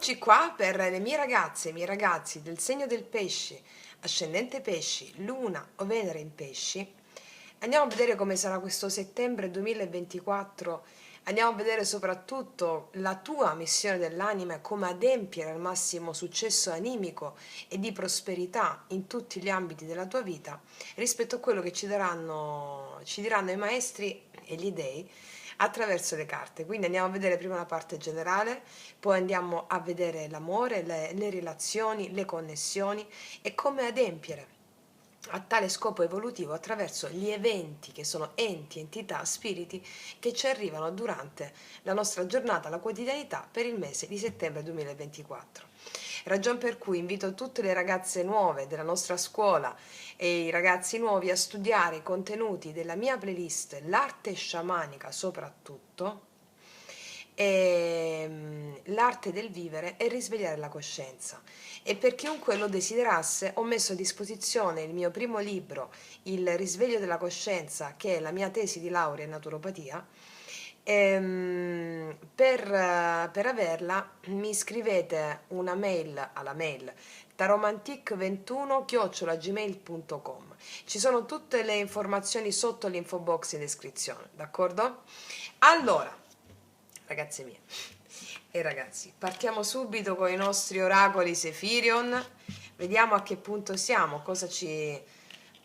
Eccoci qua per le mie ragazze e i miei ragazzi del segno del pesci, ascendente pesci, luna o Venere in pesci. Andiamo a vedere come sarà questo settembre 2024, andiamo a vedere soprattutto la tua missione dell'anima e come adempiere al massimo successo animico e di prosperità in tutti gli ambiti della tua vita rispetto a quello che ci diranno i maestri e gli dei attraverso le carte. Quindi andiamo a vedere prima la parte generale, poi andiamo a vedere l'amore, le relazioni, le connessioni e come adempiere a tale scopo evolutivo attraverso gli eventi che sono enti, entità, spiriti che ci arrivano durante la nostra giornata, la quotidianità per il mese di settembre 2024. Ragion per cui invito tutte le ragazze nuove della nostra scuola e i ragazzi nuovi a studiare i contenuti della mia playlist, l'arte sciamanica soprattutto, l'arte del vivere e risvegliare la coscienza. E per chiunque lo desiderasse ho messo a disposizione il mio primo libro, Il risveglio della coscienza, che è la mia tesi di laurea in naturopatia. Per averla mi scrivete una mail alla mail taromantic21@gmail.com. Ci sono tutte le informazioni sotto l'info box in descrizione, d'accordo? Allora, ragazze mie e ragazzi, partiamo subito con i nostri oracoli Sefirion, vediamo a che punto siamo, cosa ci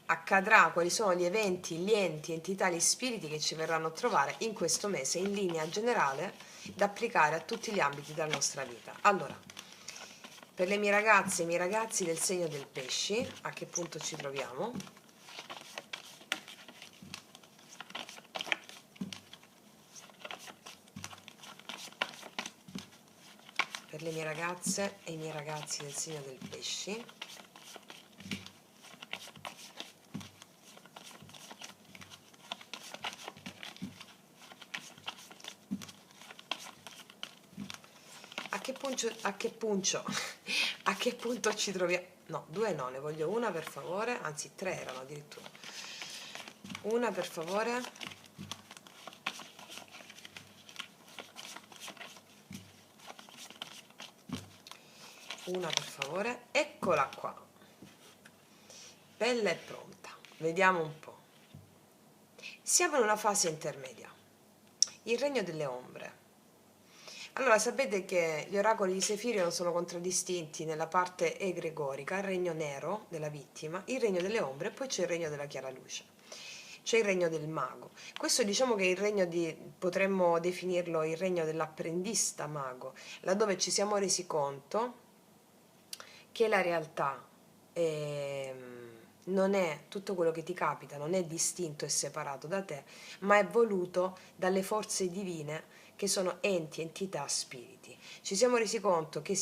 accadrà, quali sono gli eventi, gli enti, entità, gli spiriti che ci verranno a trovare in questo mese in linea generale da applicare a tutti gli ambiti della nostra vita. Allora, per le mie ragazze e i miei ragazzi del segno del pesci, a che punto ci troviamo? Per le mie ragazze e i miei ragazzi del segno del pesci, a che punto ci troviamo? No, due no, ne voglio una per favore, anzi tre erano addirittura. Una per favore. Una per favore, eccola qua, bella e pronta. Vediamo un po'. Siamo in una fase intermedia, il regno delle ombre. Allora, sapete che gli oracoli di Sefirion sono contraddistinti nella parte egregorica, il regno nero della vittima, il regno delle ombre e poi c'è il regno della chiara luce. C'è il regno del mago. Questo diciamo che è il regno potremmo definirlo il regno dell'apprendista mago, laddove ci siamo resi conto che la realtà non è tutto quello che ti capita, non è distinto e separato da te, ma è voluto dalle forze divine che sono enti, entità, spiriti. Ci siamo resi conto che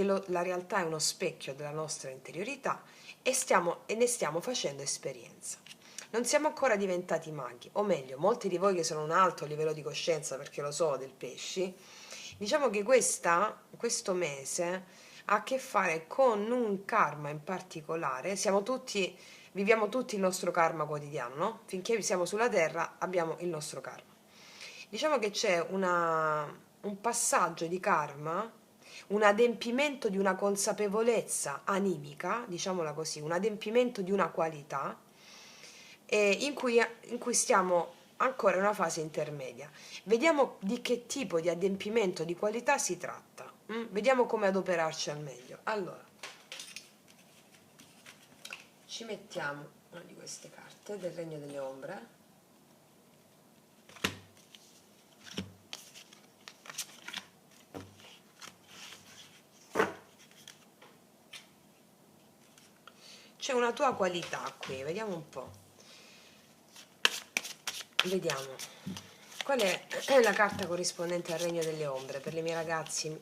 la realtà è uno specchio della nostra interiorità e ne stiamo facendo esperienza. Non siamo ancora diventati maghi, o meglio, molti di voi che sono a un alto livello di coscienza, perché lo so, del pesci, diciamo che questo mese ha a che fare con un karma in particolare. Viviamo tutti il nostro karma quotidiano, no? Finché siamo sulla terra abbiamo il nostro karma. Diciamo che c'è un passaggio di karma, un adempimento di una consapevolezza animica, diciamola così, un adempimento di una qualità, in cui stiamo ancora in una fase intermedia. Vediamo di che tipo di adempimento di qualità si tratta. Vediamo come adoperarci al meglio. Allora, ci mettiamo una di queste carte del regno delle ombre. C'è una tua qualità qui, vediamo un po'. Vediamo. Qual è la carta corrispondente al regno delle ombre per le mie ragazze e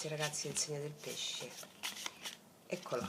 ragazzi del segno del pesce? Eccola.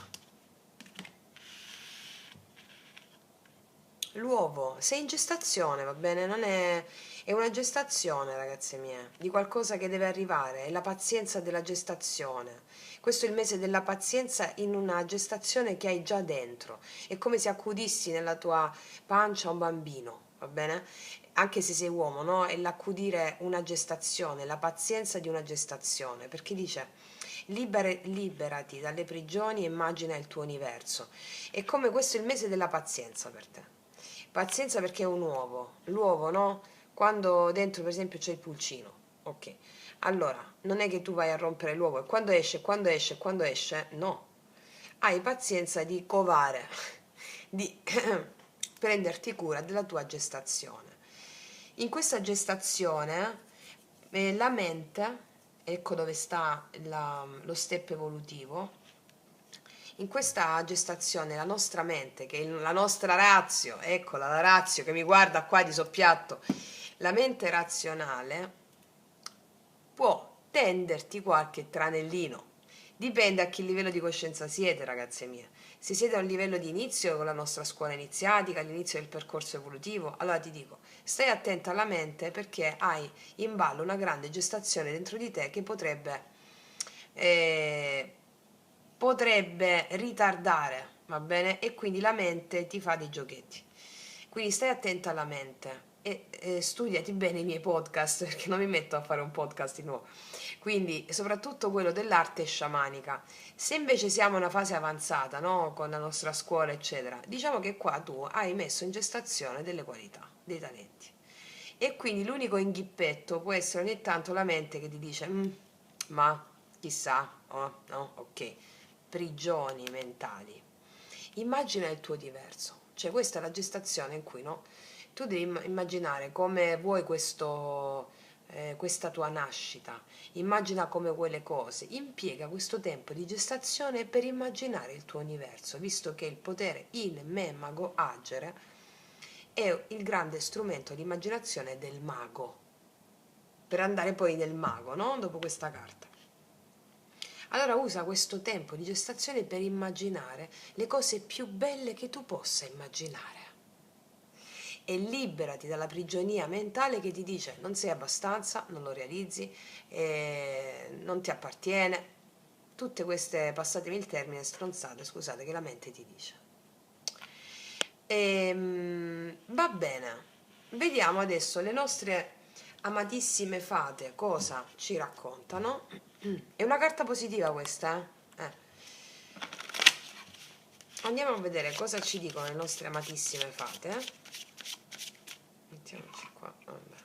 L'uovo, sei in gestazione, va bene? Non è una gestazione, ragazze mie, di qualcosa che deve arrivare, è la pazienza della gestazione. Questo è il mese della pazienza in una gestazione che hai già dentro. È come se accudissi nella tua pancia un bambino, va bene? anche se sei uomo, no? È l'accudire una gestazione, la pazienza di una gestazione, perché dice liberati dalle prigioni e immagina il tuo universo. È come questo è il mese della pazienza per te. Pazienza perché è un uovo, l'uovo, no? Quando dentro per esempio c'è il pulcino, ok. Allora, non è che tu vai a rompere l'uovo e quando esce, quando esce, quando esce, no. Hai pazienza di covare, di prenderti cura della tua gestazione. In questa gestazione la mente, ecco dove sta lo step evolutivo, in questa gestazione la nostra mente, che è la nostra razio, eccola la razio che mi guarda qua di soppiatto, la mente razionale può tenderti qualche tranellino. Dipende a che livello di coscienza siete, ragazze mie. Se siete a un livello di inizio con la nostra scuola iniziatica, all'inizio del percorso evolutivo, allora ti dico, stai attenta alla mente perché hai in ballo una grande gestazione dentro di te che eh, potrebbe ritardare, va bene? E quindi la mente ti fa dei giochetti. Quindi stai attenta alla mente e studiati bene i miei podcast perché non mi metto a fare un podcast di nuovo. Quindi soprattutto quello dell'arte sciamanica. Se invece siamo in una fase avanzata, no? Con la nostra scuola, eccetera, diciamo che qua tu hai messo in gestazione delle qualità, dei talenti. E quindi l'unico inghippetto può essere ogni tanto la mente che ti dice, ma chissà, oh, no, ok, prigioni mentali. Immagina il tuo diverso, cioè questa è la gestazione in cui no, tu devi immaginare come vuoi questa tua nascita, immagina come vuoi le cose, impiega questo tempo di gestazione per immaginare il tuo universo, visto che il potere in me, mago agere, è il grande strumento di immaginazione del mago, per andare poi nel mago, no? Dopo questa carta. Allora usa questo tempo di gestazione per immaginare le cose più belle che tu possa immaginare e liberati dalla prigionia mentale che ti dice non sei abbastanza, non lo realizzi, non ti appartiene. Tutte queste, passatemi il termine, stronzate, scusate, che la mente ti dice. Va bene, vediamo adesso le nostre amatissime fate cosa ci raccontano. È una carta positiva questa, eh? Andiamo a vedere cosa ci dicono le nostre amatissime fate. Mettiamoci qua, vabbè.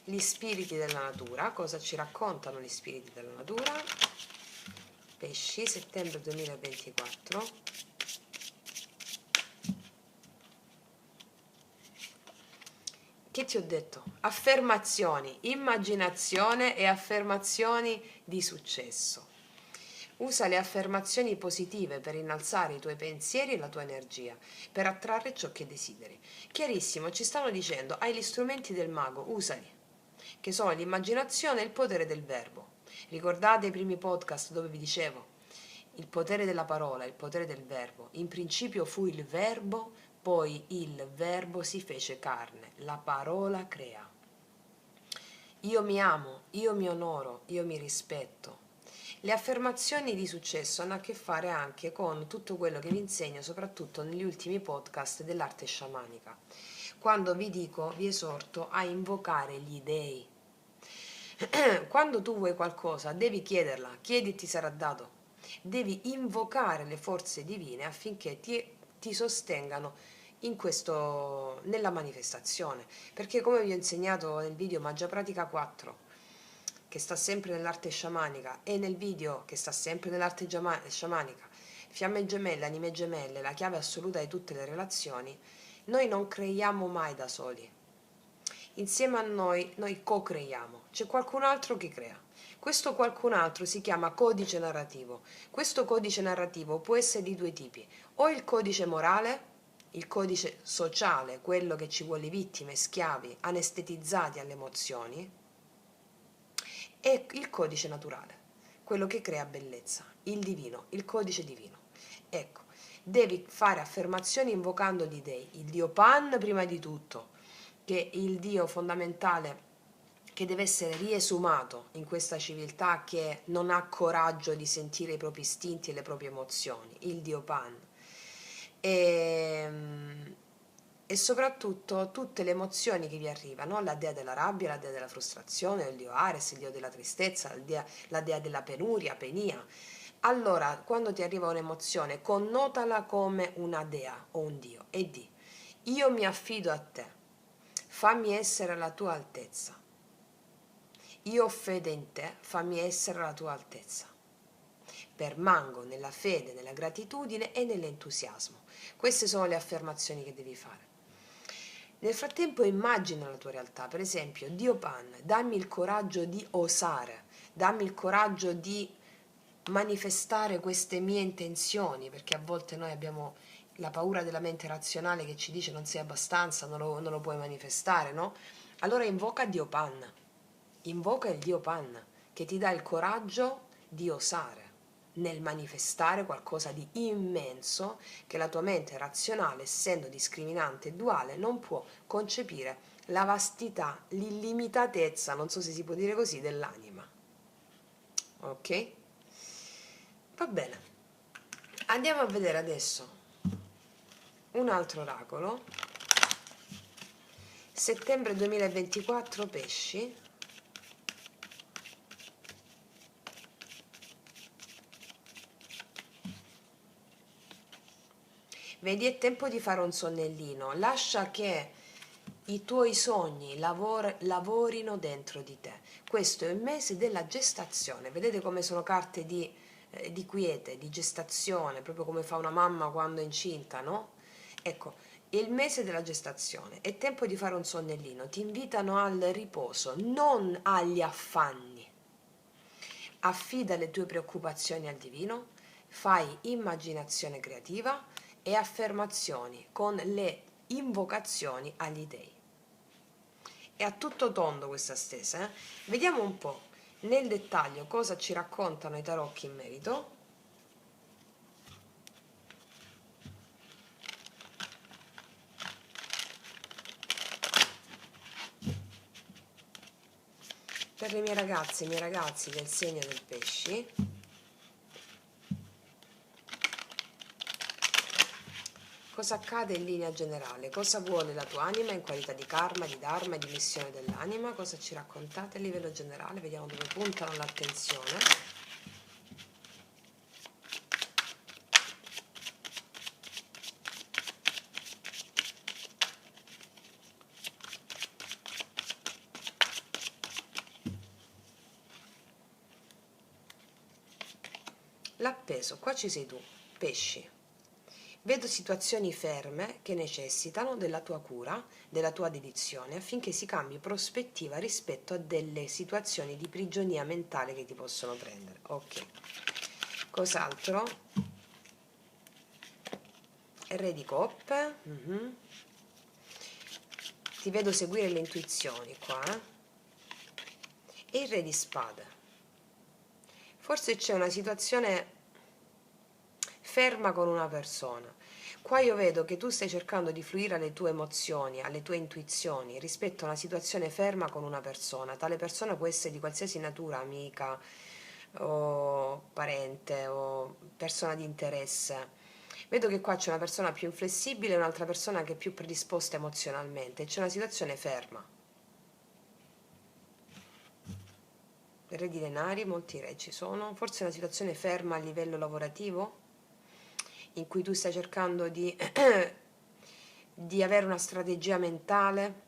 Gli spiriti della natura, cosa ci raccontano gli spiriti della natura? Pesci, settembre 2024. Che ti ho detto? Affermazioni, immaginazione e affermazioni di successo. Usa le affermazioni positive per innalzare i tuoi pensieri e la tua energia, per attrarre ciò che desideri. Chiarissimo, ci stanno dicendo, hai gli strumenti del mago, usali, che sono l'immaginazione e il potere del verbo. Ricordate i primi podcast dove vi dicevo, il potere della parola, il potere del verbo. In principio fu il verbo, poi il verbo si fece carne, la parola crea. Io mi amo, io mi onoro, io mi rispetto. Le affermazioni di successo hanno a che fare anche con tutto quello che vi insegno, soprattutto negli ultimi podcast dell'arte sciamanica. Quando vi dico, vi esorto a invocare gli dei. Quando tu vuoi qualcosa, devi chiederla, chiedi e ti sarà dato. Devi invocare le forze divine affinché ti sostengano nella manifestazione. Perché come vi ho insegnato nel video Magia Pratica 4, che sta sempre nell'arte sciamanica, e nel video che sta sempre nell'arte sciamanica, fiamme gemelle, anime gemelle, la chiave assoluta di tutte le relazioni, noi non creiamo mai da soli. Insieme a noi co-creiamo, c'è qualcun altro che crea. Questo qualcun altro si chiama codice narrativo. Questo codice narrativo può essere di due tipi, o il codice morale, il codice sociale, quello che ci vuole vittime, schiavi, anestetizzati alle emozioni, e il codice naturale, quello che crea bellezza, il divino, il codice divino. Ecco, devi fare affermazioni invocando gli dei, il dio Pan prima di tutto, che è il dio fondamentale che deve essere riesumato in questa civiltà che non ha coraggio di sentire i propri istinti e le proprie emozioni, il dio Pan. e, e soprattutto tutte le emozioni che vi arrivano, la dea della rabbia, la dea della frustrazione, il dio Ares, il dio della tristezza, la dea della penuria, Penia. Allora, quando ti arriva un'emozione, connotala come una dea o un dio e di: io mi affido a te, fammi essere alla tua altezza. Io ho fede in te, fammi essere alla tua altezza. Permango nella fede, nella gratitudine e nell'entusiasmo. Queste sono le affermazioni che devi fare. Nel frattempo immagina la tua realtà, per esempio: Dio Pan, dammi il coraggio di osare, dammi il coraggio di manifestare queste mie intenzioni, perché a volte noi abbiamo la paura della mente razionale che ci dice non sei abbastanza, non lo puoi manifestare, no? Allora invoca Dio Pan, invoca il Dio Pan che ti dà il coraggio di osare nel manifestare qualcosa di immenso che la tua mente razionale, essendo discriminante e duale, non può concepire: la vastità, l'illimitatezza, non so se si può dire così, dell'anima. Ok? Va bene. Andiamo a vedere adesso un altro oracolo. Settembre 2024, pesci. Vedi, è tempo di fare un sonnellino. Lascia che i tuoi sogni lavorino dentro di te. Questo è il mese della gestazione. Vedete come sono carte di quiete, di gestazione, proprio come fa una mamma quando è incinta, no? Ecco, è il mese della gestazione. È tempo di fare un sonnellino. Ti invitano al riposo, non agli affanni. Affida le tue preoccupazioni al divino, fai immaginazione creativa e affermazioni con le invocazioni agli dei. È a tutto tondo questa stesa, eh? Vediamo un po' nel dettaglio cosa ci raccontano i tarocchi in merito. Per le mie ragazze e i miei ragazzi del segno del pesci, cosa accade in linea generale? Cosa vuole la tua anima in qualità di karma, di dharma e di missione dell'anima? Cosa ci raccontate a livello generale? Vediamo dove puntano l'attenzione. L'appeso, qua ci sei tu, pesci. Vedo situazioni ferme che necessitano della tua cura, della tua dedizione, affinché si cambi prospettiva rispetto a delle situazioni di prigionia mentale che ti possono prendere. Ok. Cos'altro? Re di coppe. Ti vedo seguire le intuizioni qua. E il re di spade. Forse c'è una situazione ferma con una persona. Qua io vedo che tu stai cercando di fluire alle tue emozioni, alle tue intuizioni rispetto a una situazione ferma con una persona. Tale persona può essere di qualsiasi natura, amica o parente o persona di interesse. Vedo che qua c'è una persona più inflessibile e un'altra persona che è più predisposta emozionalmente. C'è una situazione ferma. Re di denari, molti re ci sono. Forse una situazione ferma a livello lavorativo, in cui tu stai cercando di avere una strategia mentale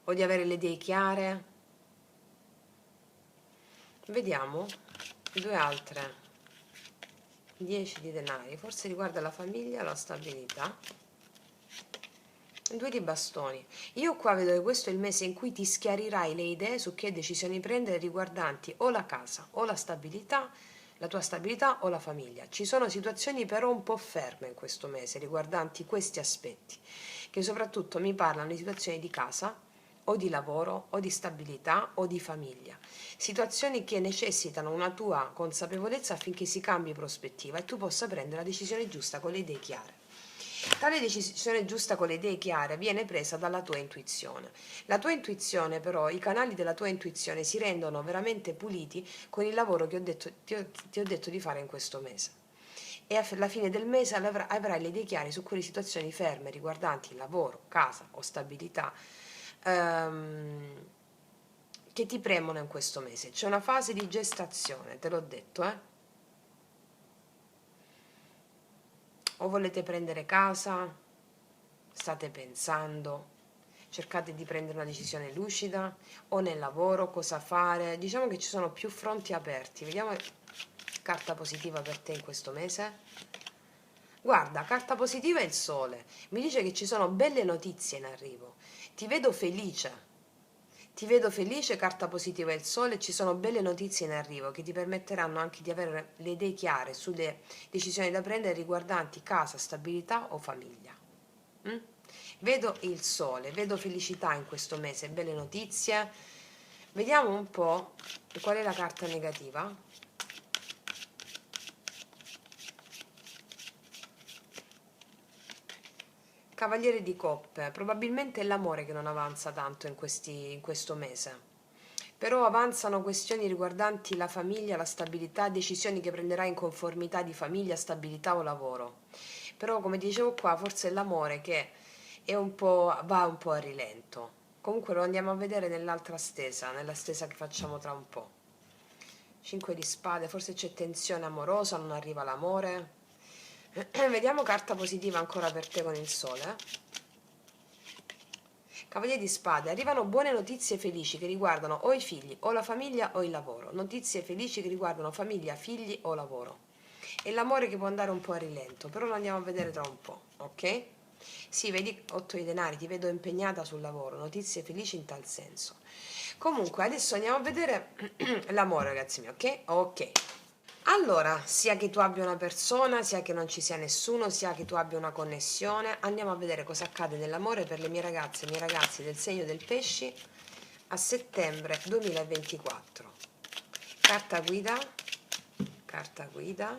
o di avere le idee chiare. Vediamo due altre. 10 di denari, forse riguarda la famiglia, la stabilità. 2 di bastoni. Io qua vedo che questo è il mese in cui ti schiarirai le idee su che decisioni prendere riguardanti o la casa o la stabilità, la tua stabilità o la famiglia. Ci sono situazioni però un po' ferme in questo mese riguardanti questi aspetti, che soprattutto mi parlano di situazioni di casa o di lavoro o di stabilità o di famiglia. Situazioni che necessitano una tua consapevolezza affinché si cambi prospettiva e tu possa prendere la decisione giusta con le idee chiare. Tale decisione giusta con le idee chiare viene presa dalla tua intuizione. La tua intuizione, però, i canali della tua intuizione si rendono veramente puliti con il lavoro che ti ho detto di fare in questo mese. e alla fine del mese avrai le idee chiare su quelle situazioni ferme riguardanti lavoro, casa o stabilità ehm, che ti premono in questo mese. C'è una fase di gestazione, te l'ho detto, eh? O volete prendere casa, state pensando, cercate di prendere una decisione lucida, o nel lavoro cosa fare. Diciamo che ci sono più fronti aperti. Vediamo carta positiva per te in questo mese. Guarda, carta positiva è il sole. Mi dice che ci sono belle notizie in arrivo. Ti vedo felice. Ti vedo felice, carta positiva è il sole, ci sono belle notizie in arrivo che ti permetteranno anche di avere le idee chiare sulle decisioni da prendere riguardanti casa, stabilità o famiglia. Mm? Vedo il sole, vedo felicità in questo mese, belle notizie. Vediamo un po' qual è la carta negativa. Cavaliere di coppe, probabilmente è l'amore che non avanza tanto in questo mese. Però avanzano questioni riguardanti la famiglia, la stabilità, decisioni che prenderai in conformità di famiglia, stabilità o lavoro. Però come dicevo qua, forse è l'amore che va un po' a rilento. Comunque lo andiamo a vedere nell'altra stesa, nella stesa che facciamo tra un po'. 5 di spade, forse c'è tensione amorosa, non arriva l'amore. Vediamo carta positiva ancora per te con il sole. Cavaliere di spade, arrivano buone notizie felici che riguardano o i figli, o la famiglia, o il lavoro. Notizie felici che riguardano famiglia, figli o lavoro. E l'amore che può andare un po' a rilento, però lo andiamo a vedere tra un po', ok? Sì, vedi 8 di denari, ti vedo impegnata sul lavoro, notizie felici in tal senso. Comunque, adesso andiamo a vedere l'amore, ragazzi miei, ok? Ok. Allora, sia che tu abbia una persona, sia che non ci sia nessuno, sia che tu abbia una connessione, andiamo a vedere cosa accade nell'amore per le mie ragazze e i miei ragazzi del segno del pesci a settembre 2024. Carta guida, carta guida,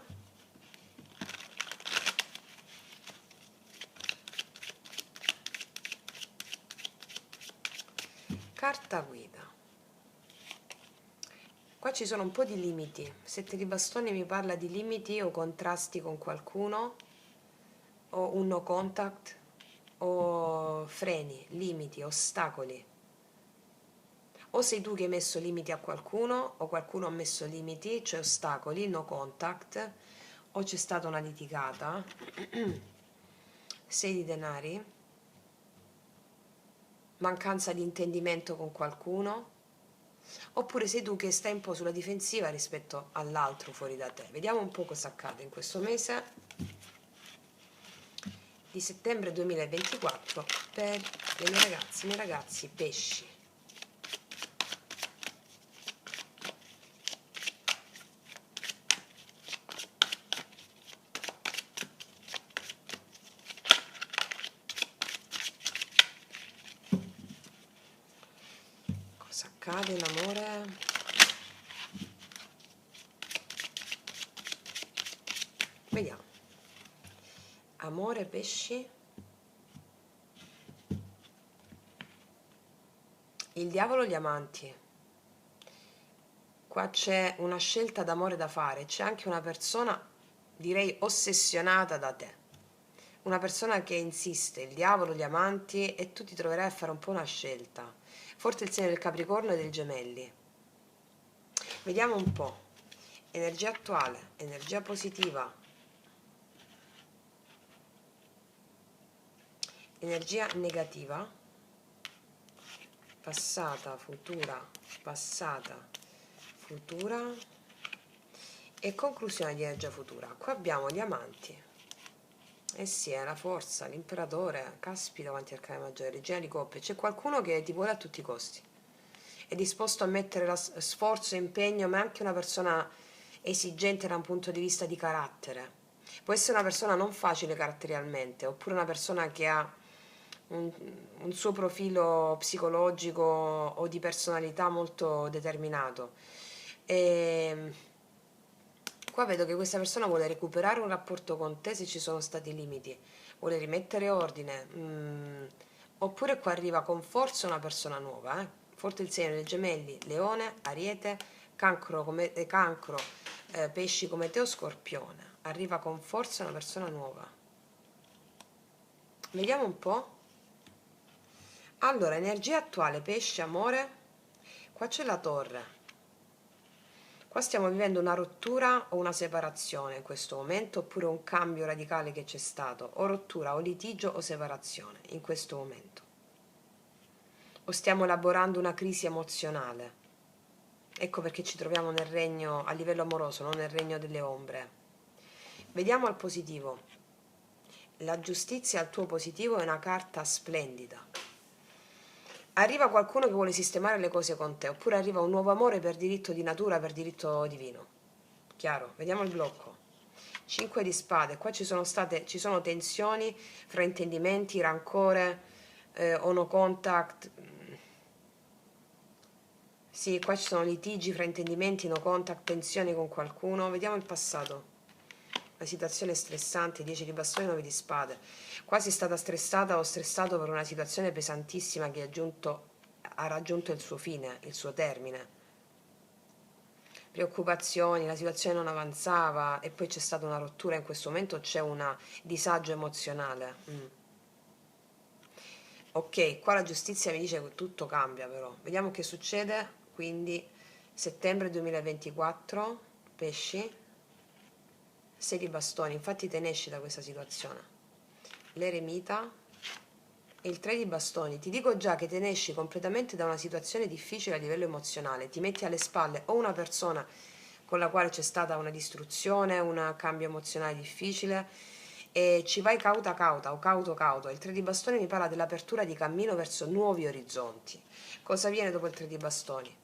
carta guida. Qua ci sono un po' di limiti. 7 di bastoni mi parla di limiti o contrasti con qualcuno, o un no contact, o freni, limiti, ostacoli. O sei tu che hai messo limiti a qualcuno, o qualcuno ha messo limiti, cioè ostacoli, no contact, o c'è stata una litigata. 6 di denari, mancanza di intendimento con qualcuno, oppure sei tu che stai un po' sulla difensiva rispetto all'altro fuori da te. Vediamo un po' cosa accade in questo mese di settembre 2024 per le mie ragazze, i miei ragazzi pesci. Cosa accade in amore? Vediamo. Amore, pesci. Il diavolo, gli amanti. Qua c'è una scelta d'amore da fare, c'è anche una persona, direi, ossessionata da te. Una persona che insiste, il diavolo, gli amanti, e tu ti troverai a fare un po' una scelta. Forse il segno del Capricorno e del Gemelli. Vediamo un po'. Energia attuale, energia positiva, energia negativa, passata, futura e conclusione di energia futura. Qua abbiamo gli amanti. Eh sì, è la forza, l'imperatore, caspita quanti arcani maggiori, regina di coppe. C'è qualcuno che ti vuole a tutti i costi. È disposto a mettere sforzo e impegno, ma è anche una persona esigente da un punto di vista di carattere. Può essere una persona non facile caratterialmente, oppure una persona che ha un, un suo profilo psicologico o di personalità molto determinato. E qua vedo che questa persona vuole recuperare un rapporto con te se ci sono stati limiti, vuole rimettere ordine, oppure qua arriva con forza una persona nuova, Forte il segno dei gemelli, leone, ariete, cancro, pesci come te o scorpione. arriva con forza una persona nuova. Vediamo un po'. Allora, energia attuale, pesce, amore. Qua c'è la torre. Qua stiamo vivendo una rottura o una separazione in questo momento, oppure un cambio radicale che c'è stato, o rottura, o litigio, o separazione in questo momento. O stiamo elaborando una crisi emozionale. Ecco perché ci troviamo nel regno, a livello amoroso, non nel regno delle ombre. Vediamo al positivo. La giustizia al tuo positivo è una carta splendida. Arriva qualcuno che vuole sistemare le cose con te, oppure arriva un nuovo amore per diritto di natura, per diritto divino. Chiaro? Vediamo il blocco. 5 di spade. Qua ci sono tensioni, fraintendimenti, rancore, o no contact. Sì, qua ci sono litigi, fraintendimenti, no contact, tensioni con qualcuno. Vediamo il passato. La situazione stressante, 10 di bastoni, 9 di spade. Qua sei stata stressata o stressato per una situazione pesantissima che ha raggiunto il suo fine, il suo termine. Preoccupazioni, la situazione non avanzava e poi c'è stata una rottura, in questo momento c'è un disagio emozionale. Ok, qua la giustizia mi dice che tutto cambia però. Vediamo che succede, quindi settembre 2024, pesci, 6 di bastoni, infatti te ne esci da questa situazione. L'eremita e il 3 di bastoni, ti dico già che te ne esci completamente da una situazione difficile a livello emozionale, ti metti alle spalle o una persona con la quale c'è stata una distruzione, un cambio emozionale difficile, e ci vai cauta cauta o cauto cauto. Il 3 di bastoni mi parla dell'apertura di cammino verso nuovi orizzonti. Cosa viene dopo il 3 di bastoni?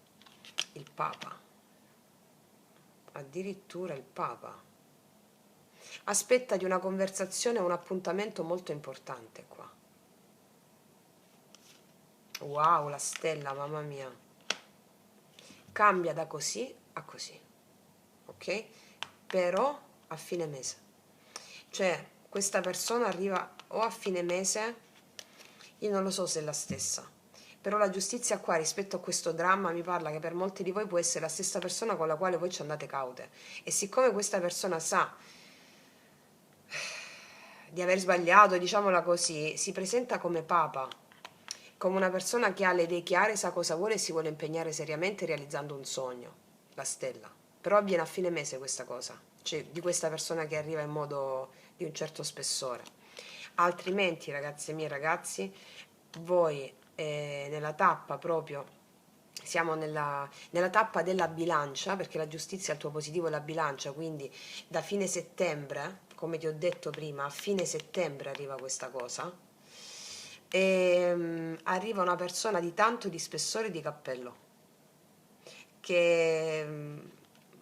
Il Papa. Addirittura il Papa. Aspetta di una conversazione o un appuntamento molto importante qua. Wow, la stella, mamma mia. Cambia da così a così, ok? Però a fine mese. Cioè, questa persona arriva o a fine mese, io non lo so se è la stessa, però la giustizia qua rispetto a questo dramma mi parla che per molti di voi può essere la stessa persona con la quale voi ci andate caute. E siccome questa persona sa di aver sbagliato, diciamola così, si presenta come papa, come una persona che ha le idee chiare, sa cosa vuole e si vuole impegnare seriamente realizzando un sogno, la stella. Però avviene a fine mese questa cosa, cioè di questa persona che arriva in modo di un certo spessore. Altrimenti, ragazze mie, ragazzi, voi nella tappa proprio, siamo nella tappa della bilancia, perché la giustizia al tuo positivo è la bilancia, quindi da fine settembre, come ti ho detto prima, a fine settembre arriva questa cosa, e arriva una persona di tanto di spessore e di cappello, che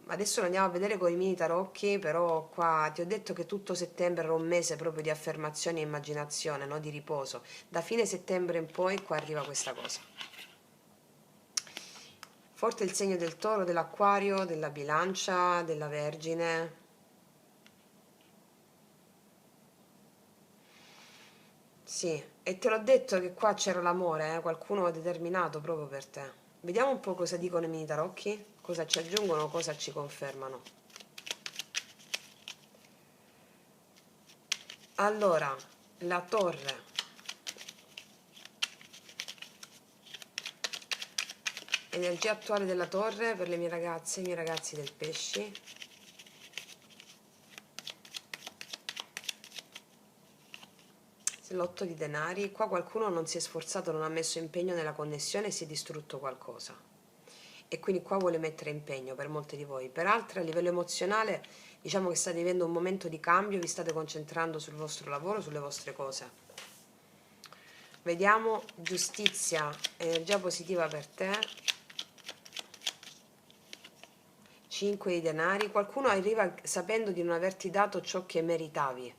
adesso lo andiamo a vedere con i mini tarocchi, però qua ti ho detto che tutto settembre era un mese proprio di affermazione e immaginazione, no? Di riposo. Da fine settembre in poi qua arriva questa cosa. Forte il segno del toro, dell'acquario, della bilancia, della vergine. Sì, e te l'ho detto che qua c'era l'amore, qualcuno determinato proprio per te. Vediamo un po' cosa dicono i mini tarocchi, cosa ci aggiungono, cosa ci confermano. Allora, la torre. Energia attuale della torre per le mie ragazze e i miei ragazzi del pesci. L'8 di denari. Qua qualcuno non si è sforzato, non ha messo impegno nella connessione e si è distrutto qualcosa. E quindi qua vuole mettere impegno per molte di voi. Per altre, a livello emozionale, diciamo che state vivendo un momento di cambio, vi state concentrando sul vostro lavoro, sulle vostre cose. Vediamo giustizia, energia positiva per te. 5 di denari. Qualcuno arriva sapendo di non averti dato ciò che meritavi.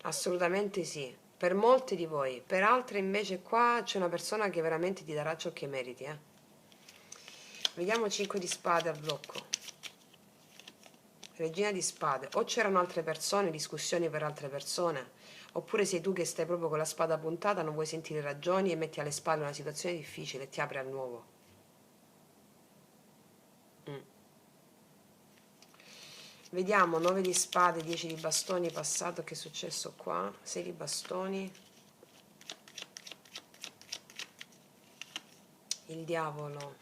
Assolutamente sì, per molti di voi. Per altri invece qua c'è una persona che veramente ti darà ciò che meriti, eh. Vediamo 5 di spade al blocco. Regina di spade. O c'erano altre persone, discussioni per altre persone, oppure sei tu che stai proprio con la spada puntata, non vuoi sentire ragioni e metti alle spalle una situazione difficile e ti apri al nuovo. Vediamo 9 di spade, 10 di bastoni passato, che è successo qua? 6 di bastoni, il diavolo.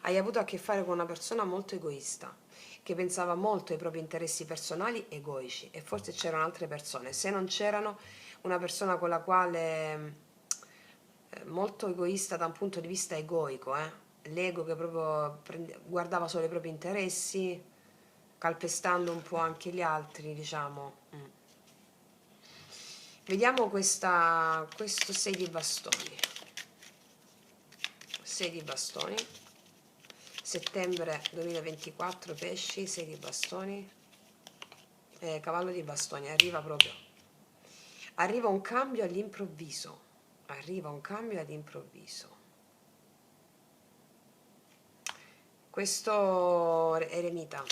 Hai avuto a che fare con una persona molto egoista, che pensava molto ai propri interessi personali egoici, e forse c'erano altre persone. Se non c'erano, una persona con la quale molto egoista da un punto di vista egoico, l'ego che proprio guardava solo i propri interessi, calpestando un po' anche gli altri, diciamo. Vediamo questo 6 di bastoni. 6 di bastoni. Settembre 2024, pesci, 6 di bastoni. Cavallo di bastoni, arriva proprio. Arriva un cambio all'improvviso. Arriva un cambio all'improvviso. Questo eremita.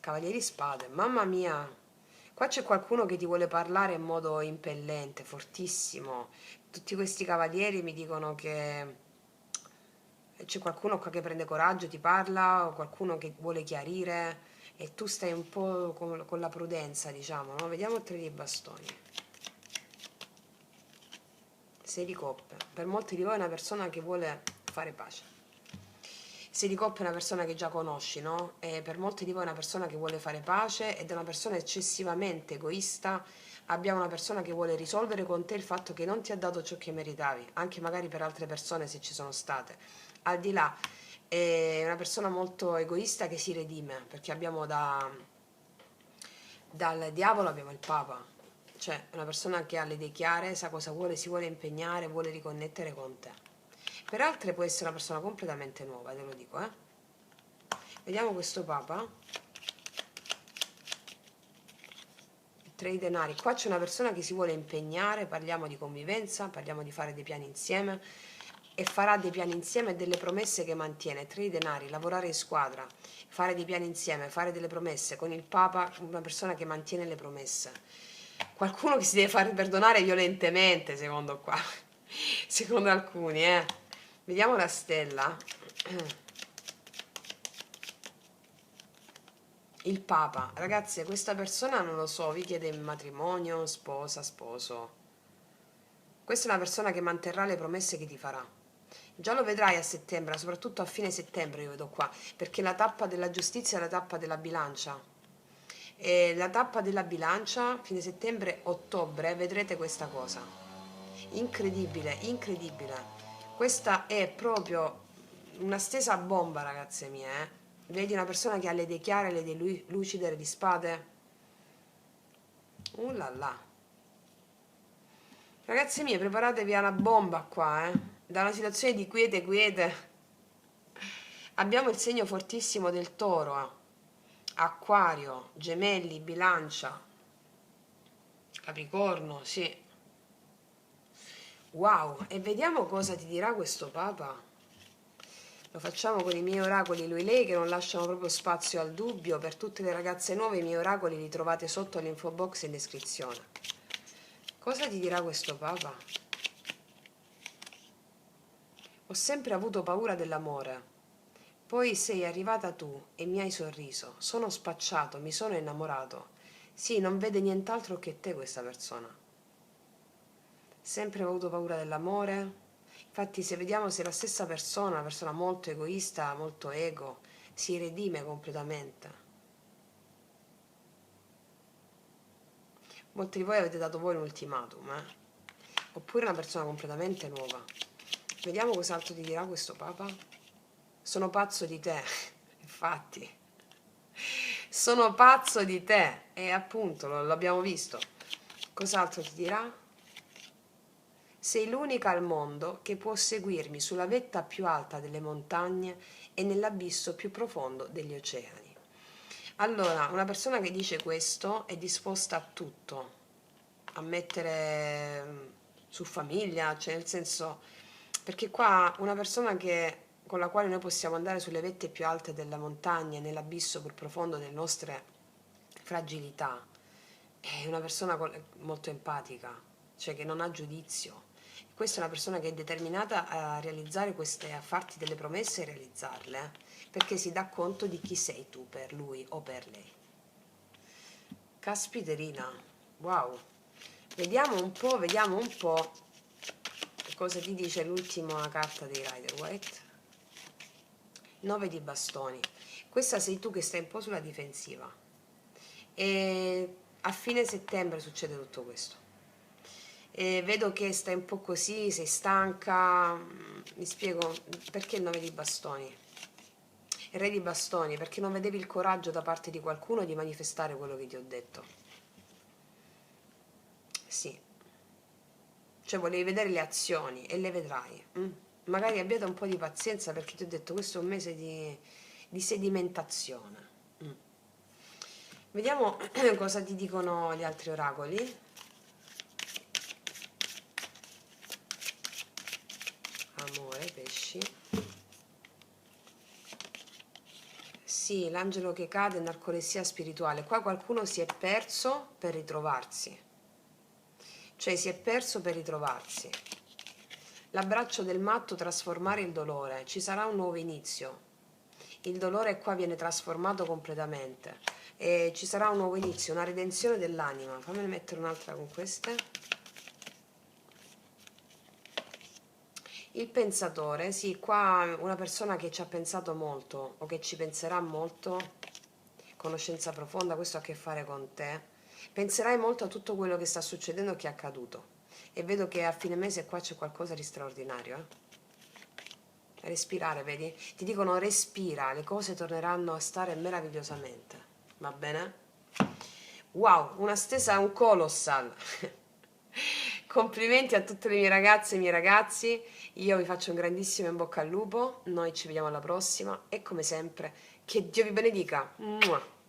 Cavalieri spade, mamma mia. Qua c'è qualcuno che ti vuole parlare in modo impellente, fortissimo. Tutti questi cavalieri mi dicono che c'è qualcuno qua che prende coraggio, ti parla, o qualcuno che vuole chiarire, e tu stai un po' con la prudenza, diciamo, no? Vediamo il 3 di bastoni. 6 di coppe. Per molti di voi è una persona che vuole fare pace. 6 di coppe è una persona che già conosci, no? E per molti di voi è una persona che vuole fare pace, ed è una persona eccessivamente egoista. Abbiamo una persona che vuole risolvere con te il fatto che non ti ha dato ciò che meritavi, anche magari per altre persone se ci sono state. Al di là, è una persona molto egoista che si redime, perché abbiamo dal diavolo abbiamo il Papa, cioè una persona che ha le idee chiare, sa cosa vuole, si vuole impegnare, vuole riconnettere con te. Per altre può essere una persona completamente nuova, te lo dico, eh. Vediamo questo Papa. 3 di denari. Qua c'è una persona che si vuole impegnare, parliamo di convivenza, parliamo di fare dei piani insieme, e farà dei piani insieme e delle promesse che mantiene. 3 di denari, lavorare in squadra, fare dei piani insieme, fare delle promesse. Con il Papa, una persona che mantiene le promesse. Qualcuno che si deve fare perdonare violentemente, secondo qua. Secondo alcuni, eh. Vediamo la stella. Il Papa. Ragazzi, questa persona non lo so, vi chiede matrimonio, sposa, sposo. Questa è una persona che manterrà le promesse che ti farà. Già lo vedrai a settembre, soprattutto a fine settembre io vedo qua, perché la tappa della giustizia è la tappa della bilancia. E la tappa della bilancia, fine settembre, ottobre, vedrete questa cosa. Incredibile, incredibile. Questa è proprio una stesa bomba, ragazze mie, eh. Vedi una persona che ha le idee chiare, le idee lucide, le di spade. Là là. Ragazze mie, preparatevi a una bomba qua, eh. Da una situazione di quiete quiete. Abbiamo il segno fortissimo del toro, acquario, gemelli, bilancia, capricorno, sì. Wow, e vediamo cosa ti dirà questo Papa. Lo facciamo con i miei oracoli, lui lei, che non lasciano proprio spazio al dubbio. Per tutte le ragazze nuove i miei oracoli li trovate sotto all'info box in descrizione. Cosa ti dirà questo Papa? Ho sempre avuto paura dell'amore. Poi sei arrivata tu e mi hai sorriso. Sono spacciato, mi sono innamorato. Sì, non vede nient'altro che te questa persona. Sempre avuto paura dell'amore. Infatti, se vediamo se è la stessa persona, una persona molto egoista, molto ego, si redime completamente. Molti di voi avete dato voi un ultimatum, oppure una persona completamente nuova. Vediamo cos'altro ti dirà questo Papa. Sono pazzo di te, infatti. Sono pazzo di te, e appunto l'abbiamo visto. Cos'altro ti dirà? Sei l'unica al mondo che può seguirmi sulla vetta più alta delle montagne e nell'abisso più profondo degli oceani. Allora, una persona che dice questo è disposta a tutto, a mettere su famiglia, cioè nel senso, perché qua una persona con la quale noi possiamo andare sulle vette più alte della montagna, nell'abisso più profondo delle nostre fragilità, è una persona molto empatica, cioè che non ha giudizio, Questa è una persona che è determinata a realizzare queste, a farti delle promesse e realizzarle, perché si dà conto di chi sei tu per lui o per lei. Caspiterina, wow. Vediamo un po' cosa ti dice l'ultima carta dei Rider-Waite. 9 di bastoni. Questa sei tu che stai un po' sulla difensiva. E a fine settembre succede tutto questo. E vedo che stai un po' così, sei stanca. Mi spiego perché il 9 di bastoni. Il re di bastoni, perché non vedevi il coraggio da parte di qualcuno di manifestare quello che ti ho detto. Sì. Cioè volevi vedere le azioni e le vedrai. Magari abbiate un po' di pazienza perché ti ho detto questo è un mese di sedimentazione. Vediamo cosa ti dicono gli altri oracoli. Amore, pesci. Sì, l'angelo che cade, narcolessia spirituale. Qua qualcuno si è perso per ritrovarsi. Cioè si è perso per ritrovarsi. L'abbraccio del matto, trasformare il dolore. Ci sarà un nuovo inizio. Il dolore qua viene trasformato completamente. E ci sarà un nuovo inizio, una redenzione dell'anima. Fammene mettere un'altra con queste. Il pensatore, sì, qua una persona che ci ha pensato molto o che ci penserà molto, conoscenza profonda, questo ha a che fare con te. Penserai molto a tutto quello che sta succedendo e che è accaduto. E vedo che a fine mese qua c'è qualcosa di straordinario, Respirare, vedi? Ti dicono respira, le cose torneranno a stare meravigliosamente. Va bene? Wow, una stesa, un colossal. Complimenti a tutte le mie ragazze e i miei ragazzi. Io vi faccio un grandissimo in bocca al lupo. Noi ci vediamo alla prossima e come sempre, che Dio vi benedica. Mua.